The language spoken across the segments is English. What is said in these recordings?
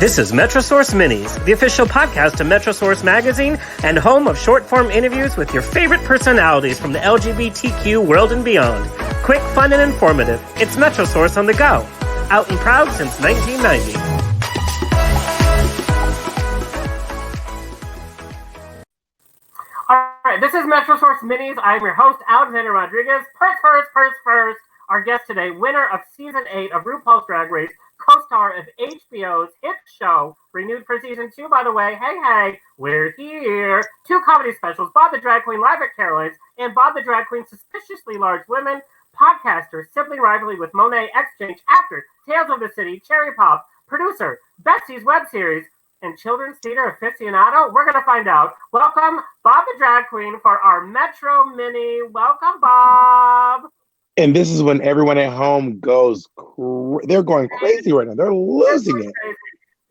This is Metrosource Minis, the official podcast of Metrosource Magazine and home of short-form interviews with your favorite personalities from the LGBTQ world and beyond. Quick, fun, and informative. It's Metrosource on the go. Out and proud since 1990. All right, this is Metrosource Minis. I'm your host, Alexander Rodriguez. First. Our guest today, winner of Season 8 of RuPaul's Drag Race, co-star of HBO's hit show, renewed for Season 2, by the way. Hey, we're here. 2 comedy specials, Bob the Drag Queen live at Caroline's, and Bob the Drag Queen Suspiciously Large Women, podcaster, sibling rivalry with Monet Exchange, actor, Tales of the City, Cherry Pop, producer, Betsy's web series, and children's theater aficionado? We're going to find out. Welcome, Bob the Drag Queen, for our Metro Mini. Welcome, Bob. And this is when everyone at home goes, they're going crazy right now. They're losing it. Crazy.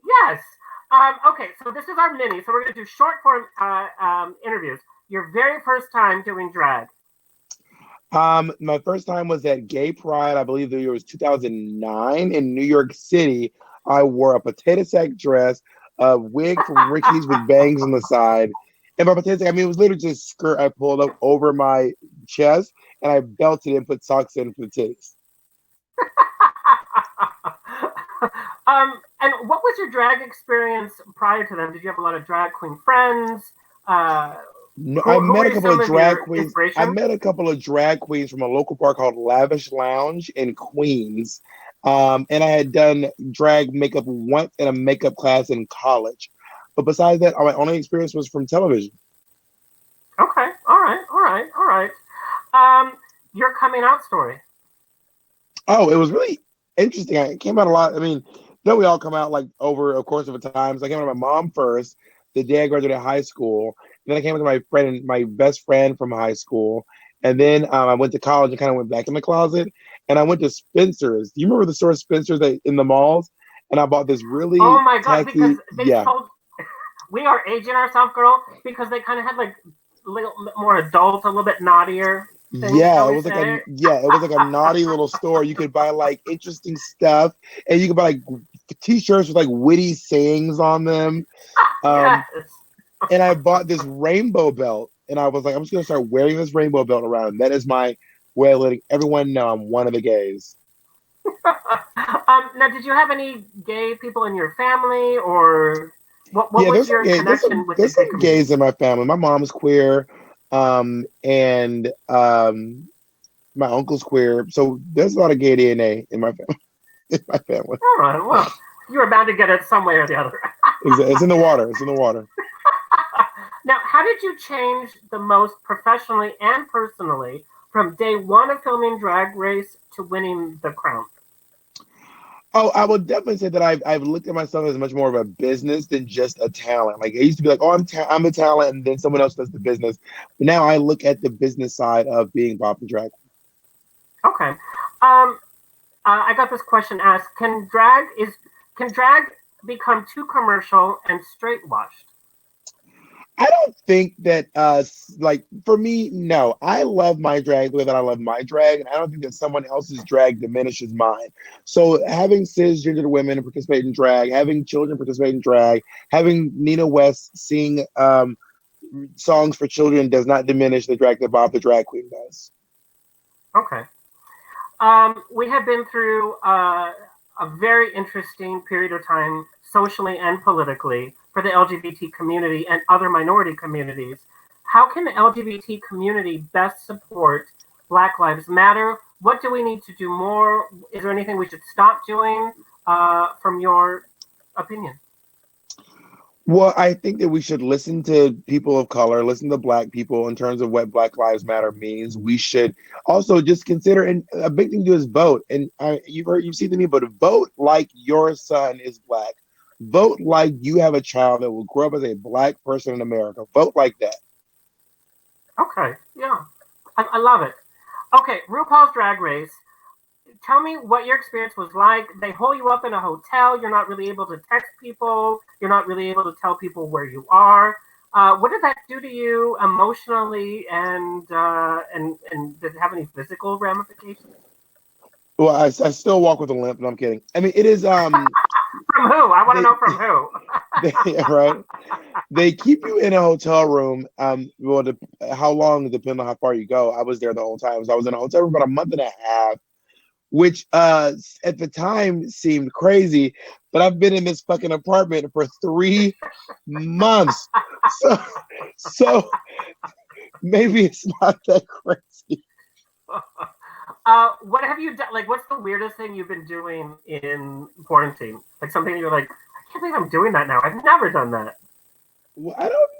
Yes. Okay, so this is our mini. So we're going to do short form interviews. Your very first time doing drag. My first time was at Gay Pride. I believe the year was 2009 in New York City. I wore a potato sack dress, a wig from Ricky's with bangs on the side. And by potato sack, I mean, it was literally just a skirt I pulled up over my chest. And I belted and put socks in for the titties. And what was your drag experience prior to them? Did you have a lot of drag queen friends? No, I met a couple of drag queens. I met a couple of drag queens from a local bar called Lavish Lounge in Queens. And I had done drag makeup once in a makeup class in college. But besides that, my only experience was from television. Okay. All right. Your coming out story. Oh, it was really interesting. It came out a lot. I mean, don't we all come out like over a course of a time? So I came out to my mom first, the day I graduated high school. And then I came out to my friend, my best friend from high school. And then I went to college and kind of went back in the closet. And I went to Spencer's. Do you remember the store Spencer's in the malls? And I bought this really Oh my God, tacky, because they sold, we are aging ourselves, girl, because they kind of had like a little more adult, a little bit naughtier. Yeah, it was like a naughty little store. You could buy like interesting stuff, and you could buy like t-shirts with like witty sayings on them. Yes. And I bought this rainbow belt, and I was like, I'm just gonna start wearing this rainbow belt around. That is my way of letting everyone know I'm one of the gays. Now, did you have any gay people in your family, or what was your connection with the gay community? Gays in my family. My mom's queer. And my uncle's queer, so there's a lot of gay DNA in my family. All right, well, you were bound to get it some way or the other. It's in the water. Now, how did you change the most professionally and personally from day one of filming Drag Race to winning the crown? Oh, I would definitely say that I've looked at myself as much more of a business than just a talent. Like, I used to be like, oh, I'm a talent, and then someone else does the business. But now I look at the business side of being Bob the Drag. Okay. I got this question asked: Can drag become too commercial and straight washed? I don't think that, like, for me, no. I love my drag the way that I love my drag, and I don't think that someone else's drag diminishes mine. So having cisgender women participate in drag, having children participate in drag, having Nina West sing songs for children does not diminish the drag that Bob the Drag Queen does. Okay. We have been through a very interesting period of time, socially and politically, for the LGBT community and other minority communities. How can the LGBT community best support Black Lives Matter? What do we need to do more? Is there anything we should stop doing, from your opinion? Well, I think that we should listen to people of color, listen to Black people in terms of what Black Lives Matter means. We should also just consider, and a big thing to do is vote. And you've seen me, but vote like your son is Black. Vote like you have a child that will grow up as a Black person in America. Vote like that. Okay, yeah. I love it. Okay, RuPaul's Drag Race. Tell me what your experience was like. They hole you up in a hotel. You're not really able to text people. You're not really able to tell people where you are. What did that do to you emotionally, and did it have any physical ramifications? Well, I still walk with a limp, and I'm kidding. I mean, it is From who? I want to they, know from who. right? They keep you in a hotel room. Well, how long depends on how far you go. I was there the whole time. So I was in a hotel room for about a month and a half, which at the time seemed crazy. But I've been in this fucking apartment for 3 months, so so maybe it's not that crazy. What have you done? Like, what's the weirdest thing you've been doing in quarantine? Like something you're like, I can't believe I'm doing that now. I've never done that. Well, I don't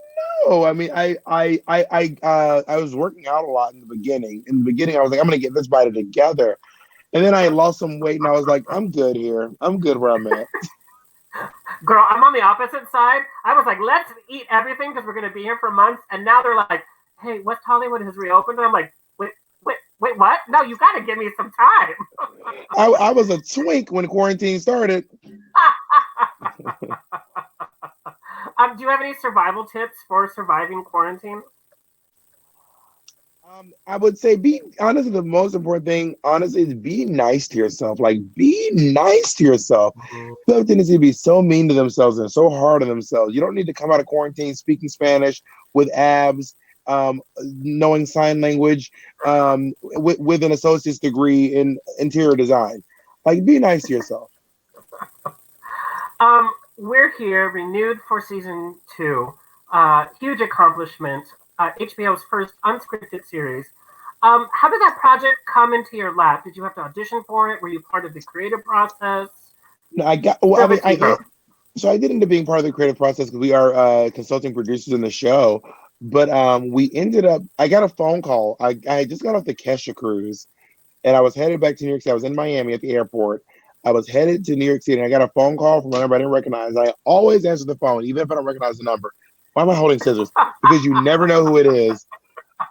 know. I mean, I was working out a lot in the beginning. In the beginning, I was like, I'm gonna get this body together. And then I lost some weight and I was like, I'm good here. I'm good where I'm at. Girl, I'm on the opposite side. I was like, let's eat everything because we're going to be here for months. And now they're like, hey, West Hollywood has reopened. And I'm like, wait, what? No, you got to give me some time. I was a twink when quarantine started. Do you have any survival tips for surviving quarantine? I would say be honestly, the most important thing, honestly, is be nice to yourself. Like be nice to yourself. People have a tendency to be so mean to themselves and so hard on themselves. You don't need to come out of quarantine speaking Spanish with abs, knowing sign language, with an associate's degree in interior design. Like be nice to yourself. We're here, renewed for season 2. Huge accomplishment. HBO's first unscripted series. How did that project come into your lap? Did you have to audition for it? Were you part of the creative process? No, I got. Well, I mean, so I did end up being part of the creative process because we are consulting producers in the show. But we ended up. I got a phone call. I just got off the Kesha cruise, and I was headed back to New York City. I was in Miami at the airport. I was headed to New York City, and I got a phone call from a number I didn't recognize. I always answer the phone, even if I don't recognize the number. Why am I holding scissors? Because you never know who it is.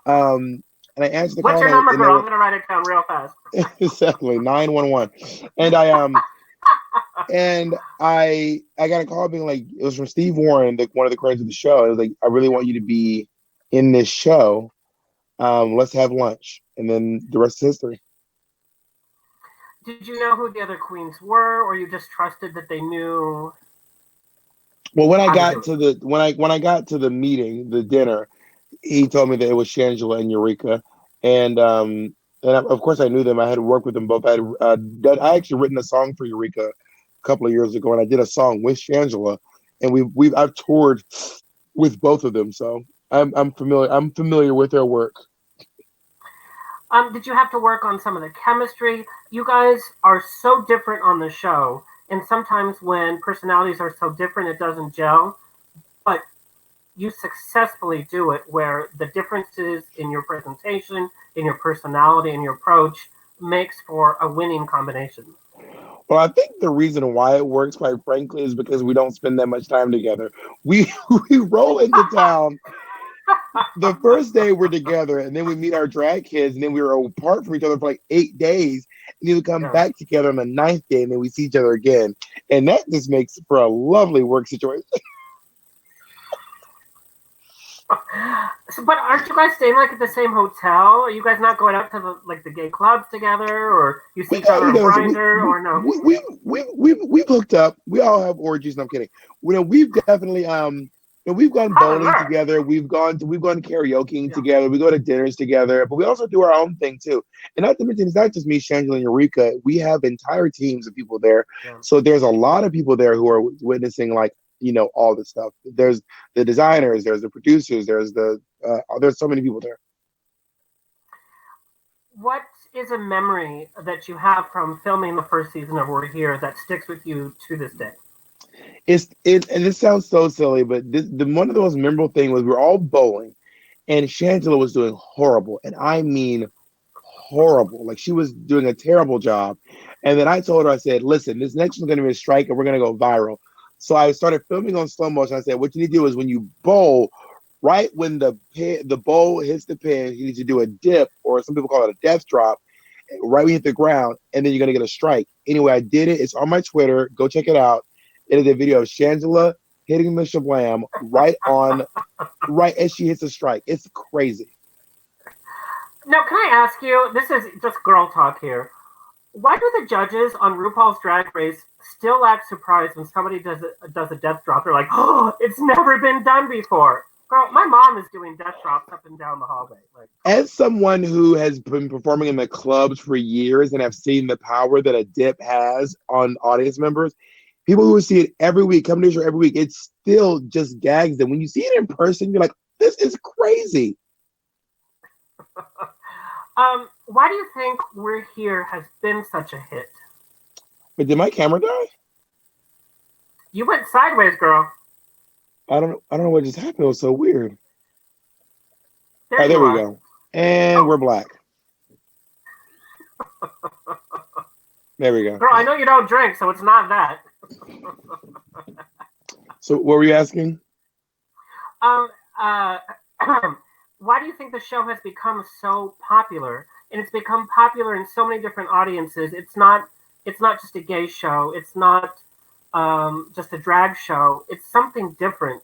And I answered the call. What's your number, girl? I'm gonna write it down real fast. Exactly, 911. And I got a call being like, it was from Steve Warren, one of the creators of the show. It was like, I really want you to be in this show. Let's have lunch, and then the rest is history. Did you know who the other queens were, or you just trusted that they knew? Well, when I got to the meeting, the dinner, he told me that it was Shangela and Eureka, and of course I knew them. I had worked with them both. I actually written a song for Eureka a couple of years ago, and I did a song with Shangela, and I've toured with both of them, so I'm familiar. I'm familiar with their work. Did you have to work on some of the chemistry? You guys are so different on the show. And sometimes when personalities are so different, it doesn't gel. But you successfully do it where the differences in your presentation, in your personality, and your approach makes for a winning combination. Well, I think the reason why it works, quite frankly, is because we don't spend that much time together. We roll into town. The first day we're together, and then we meet our drag kids, and then we were apart from each other for like 8 days, and then we come back together on the 9th day, and then we see each other again, and that just makes for a lovely work situation. But aren't you guys staying like at the same hotel? Are you guys not going out to the gay clubs together, or you see each other on Grindr, or no? We've hooked up. We all have orgies. No, I'm kidding. We've definitely we've gone bowling together. We've gone karaoke together. We go to dinners together, but we also do our own thing too. And not to mention, it's not just me, Shangela, and Eureka. We have entire teams of people there. Yeah. So there's a lot of people there who are witnessing all this stuff. There's the designers, there's the producers, there's so many people there. What is a memory that you have from filming the first season of We're Here that sticks with you to this day? And this sounds so silly, but one of the most memorable things was we were all bowling, and Shangela was doing horrible, and I mean horrible. Like she was doing a terrible job. And then I told her, I said, listen, this next one's going to be a strike, and we're going to go viral. So I started filming on slow motion. I said, what you need to do is when you bowl, right when the bowl hits the pin, you need to do a dip, or some people call it a death drop, right when you hit the ground, and then you're going to get a strike. Anyway, I did it. It's on my Twitter. Go check it out. It is a video of Shangela hitting the shablam right as she hits a strike. It's crazy. Now, can I ask you, this is just girl talk here. Why do the judges on RuPaul's Drag Race still act surprised when somebody does a death drop? They're like, "Oh, it's never been done before." Girl, my mom is doing death drops up and down the hallway. Like, As someone who has been performing in the clubs for years and have seen the power that a dip has on audience members, people who see it every week, come to the show every week, it still just gags them. When you see it in person, you're like, this is crazy. why do you think We're Here has been such a hit? But did my camera die? You went sideways, girl. I don't know what just happened. It was so weird. There All right, you there we are. go. And we're black. There we go. Girl, I know you don't drink, so it's not that. So what were you asking? Why do you think the show has become so popular? And it's become popular in so many different audiences. It's not just a gay show. It's not just a drag show. It's something different.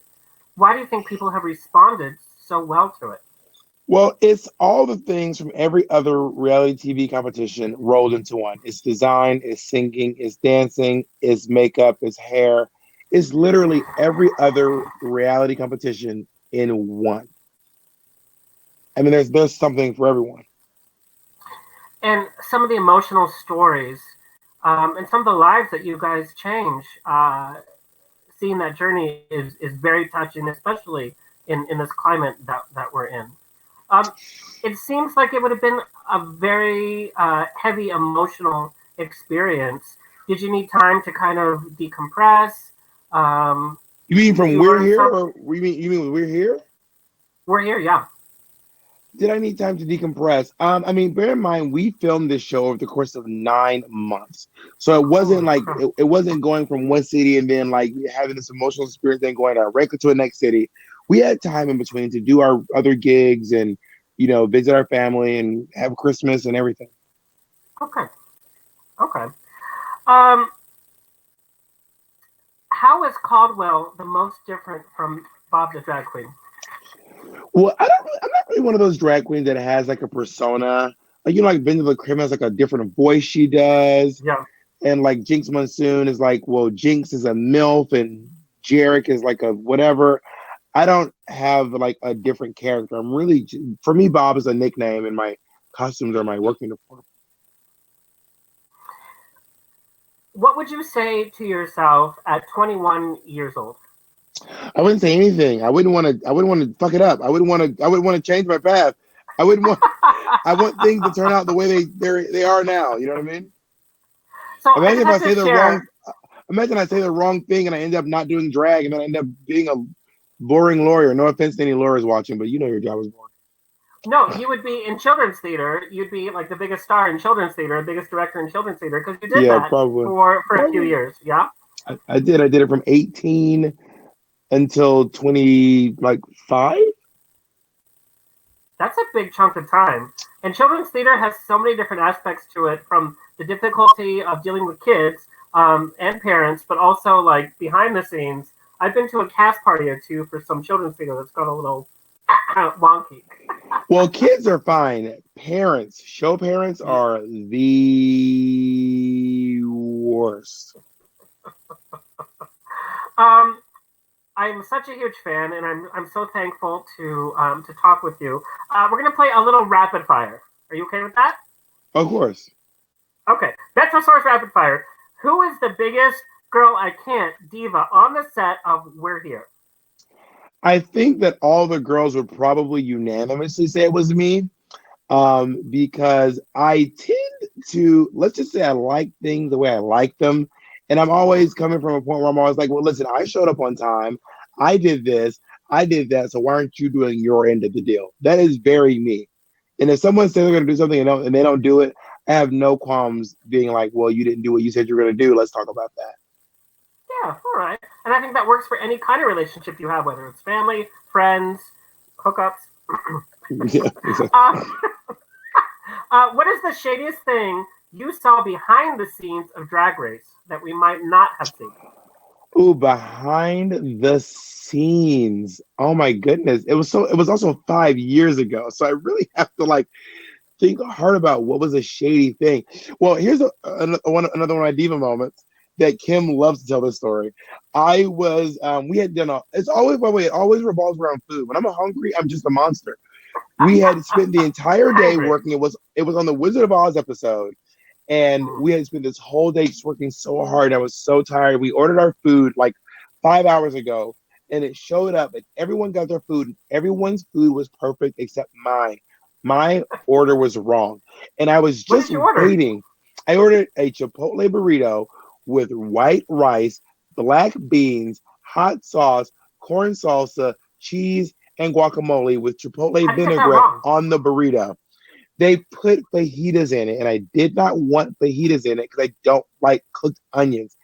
Why do you think people have responded so well to it? Well, it's all the things from every other reality TV competition rolled into one. It's design, it's singing, it's dancing, it's makeup, it's hair. It's literally every other reality competition in one. I mean, there's something for everyone. And some of the emotional stories and some of the lives that you guys change, seeing that journey is very touching, especially in this climate that we're in. It seems like it would have been a very heavy emotional experience. Did you need time to kind of decompress? You mean from We're Here, or you mean We're Here? We're Here, yeah. Did I need time to decompress? I mean, bear in mind, we filmed this show over the course of 9 months. So it wasn't like, it wasn't going from one city and then like having this emotional experience, then going directly to the next city. We had time in between to do our other gigs and, you know, visit our family and have Christmas and everything. Okay. How is Caldwell the most different from Bob the Drag Queen? Well, I'm not really one of those drag queens that has like a persona. Like, you know, like Benjamin Krim has like a different voice she does. Yeah. And like Jinx Monsoon is like, well, Jinx is a MILF and Jarek is like a whatever. I don't have like a different character. I'm really, for me, Bob is a nickname and my costumes are my work uniform. What would you say to yourself at 21 years old? I wouldn't say anything. I wouldn't want to fuck it up. I wouldn't want to change my path. I want things to turn out the way they are now. You know what I mean? So imagine I say the wrong thing and I end up not doing drag and then I end up being a boring lawyer. No offense to any lawyers watching, but you know your job is boring. No, you would be in children's theater. You'd be like the biggest star in children's theater, the biggest director in children's theater, because you did that probably. for a few years. Yeah, I did. I did it from 18 until 25. That's a big chunk of time. And children's theater has so many different aspects to it, from the difficulty of dealing with kids and parents, but also like behind the scenes. I've been to a cast party or two for some children's theater that's got a little wonky. Well, kids are fine. Show parents are the worst. I'm such a huge fan, and I'm so thankful to talk with you. We're gonna play a little rapid fire. Are you okay with that? Of course. Okay, Metrosaurus rapid fire. Who is the biggest girl I can't diva on the set of We're Here? I think that all the girls would probably unanimously say it was me, because I tend to, let's just say I like things the way I like them. And I'm always coming from a point where I'm always like, well, listen, I showed up on time. I did this. I did that. So why aren't you doing your end of the deal? That is very me. And if someone says they're going to do something and they don't do it, I have no qualms being like, well, you didn't do what you said you were going to do. Let's talk about that. Yeah, all right. And I think that works for any kind of relationship you have, whether it's family, friends, hookups. Yeah, exactly. What is the shadiest thing you saw behind the scenes of Drag Race that we might not have seen? Ooh, behind the scenes. Oh my goodness. It was also 5 years ago. So I really have to like think hard about what was a shady thing. Well, here's another one of my diva moments that Kim loves to tell this story. I was, we had done it's always, by the way, it always revolves around food. When I'm hungry, I'm just a monster. We had spent the entire day working. It was on the Wizard of Oz episode. And we had spent this whole day just working so hard. I was so tired. We ordered our food like 5 hours ago, and it showed up, and everyone got their food. And everyone's food was perfect except mine. My order was wrong, and I was just waiting. I ordered a Chipotle burrito with white rice, black beans, hot sauce, corn salsa, cheese, and guacamole with Chipotle vinaigrette on the burrito. They put fajitas in it, and I did not want fajitas in it because I don't like cooked onions.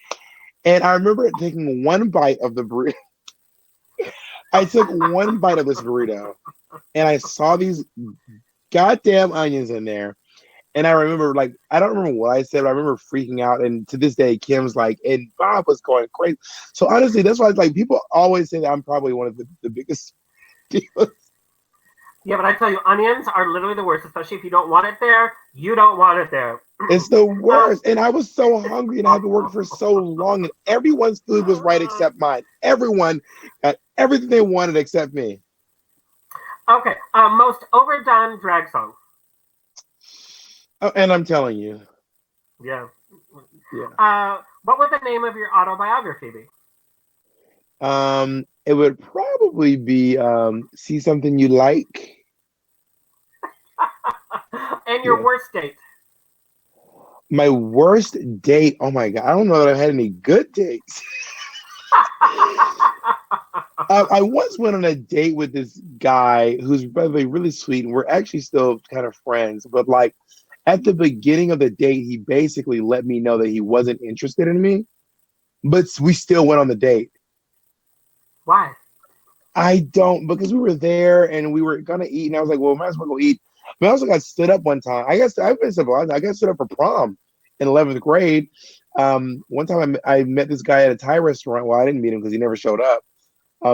And I remember taking one bite of the burrito. I took one bite of this burrito, and I saw these goddamn onions in there. And I remember, like, I don't remember what I said, but I remember freaking out. And to this day, Kim's like, and Bob was going crazy. So honestly, that's why, like, people always say that I'm probably one of the biggest divas. Yeah, but I tell you, onions are literally the worst, especially if you don't want it there. You don't want it there. It's the worst. And I was so hungry, and I had to work for so long, and everyone's food was right except mine. Everyone got everything they wanted except me. Okay, most overdone drag song. Oh, and I'm telling you. Yeah. Yeah. What would the name of your autobiography be? It would probably be See Something You Like. And your worst date? My worst date? Oh my God. I don't know that I've had any good dates. I once went on a date with this guy who's, by the way, really sweet, and we're actually still kind of friends. But like at the beginning of the date, he basically let me know that he wasn't interested in me, but we still went on the date. Why? I don't, because we were there and we were gonna eat, and I was like, well, we might as well go eat. But I also got stood up one time. I got stood up for prom in 11th grade. One time I met this guy at a Thai restaurant. Well, I didn't meet him because he never showed up.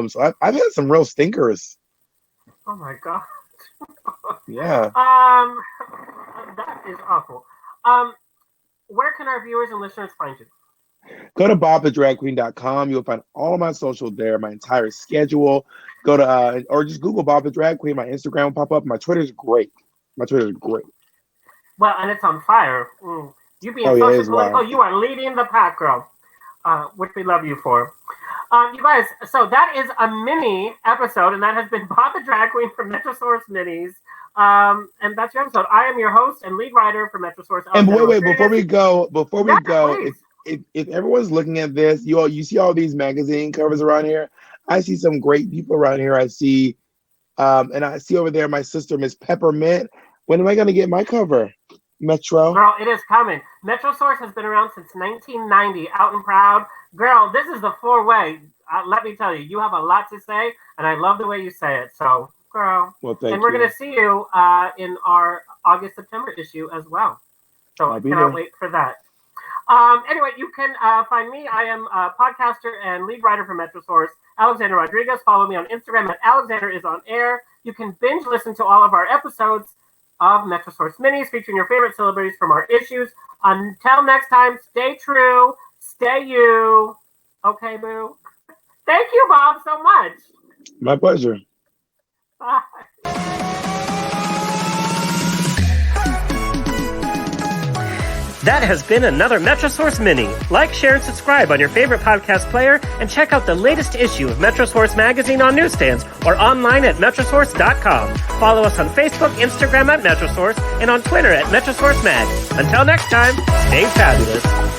So I've had some real stinkers. Oh my God. Yeah. That is awful. Where can our viewers and listeners find you? Go to bobthedragqueen.com. You'll find all of my socials there, my entire schedule. Go to or just Google Bob the Drag Queen. My Instagram will pop up. My Twitter's great. Well, and it's on fire. You being social political, you are leading the pack, girl. Which we love you for. You guys, so that is a mini episode, and that has been Bob the Drag Queen from Metrosource Minis. And that's your episode. I am your host and lead writer for Metrosource. And wait, before we go, if everyone's looking at this, you see all these magazine covers around here. I see some great people around here. I see, and I see over there my sister, Miss Peppermint. When am I going to get my cover? Metro. Girl, it is coming. Metrosource has been around since 1990, out and proud. Girl, this is the four-way. Let me tell you, you have a lot to say, and I love the way you say it. So, girl. Well, thank you. And we're going to see you in our August-September issue as well. So I cannot wait for that. Anyway, you can find me. I am a podcaster and lead writer for Metrosource, Alexander Rodriguez. Follow me on Instagram at AlexanderIsOnAir. You can binge listen to all of our episodes of Metrosource Minis featuring your favorite celebrities from our issues. Until next time, stay true, stay you. Okay, boo. Thank you, Bob, so much. My pleasure. Bye. That has been another Metrosource Mini. Like, share, and subscribe on your favorite podcast player, and check out the latest issue of Metrosource Magazine on newsstands or online at metrosource.com. Follow us on Facebook, Instagram at Metrosource, and on Twitter at Metrosource Mag. Until next time, stay fabulous.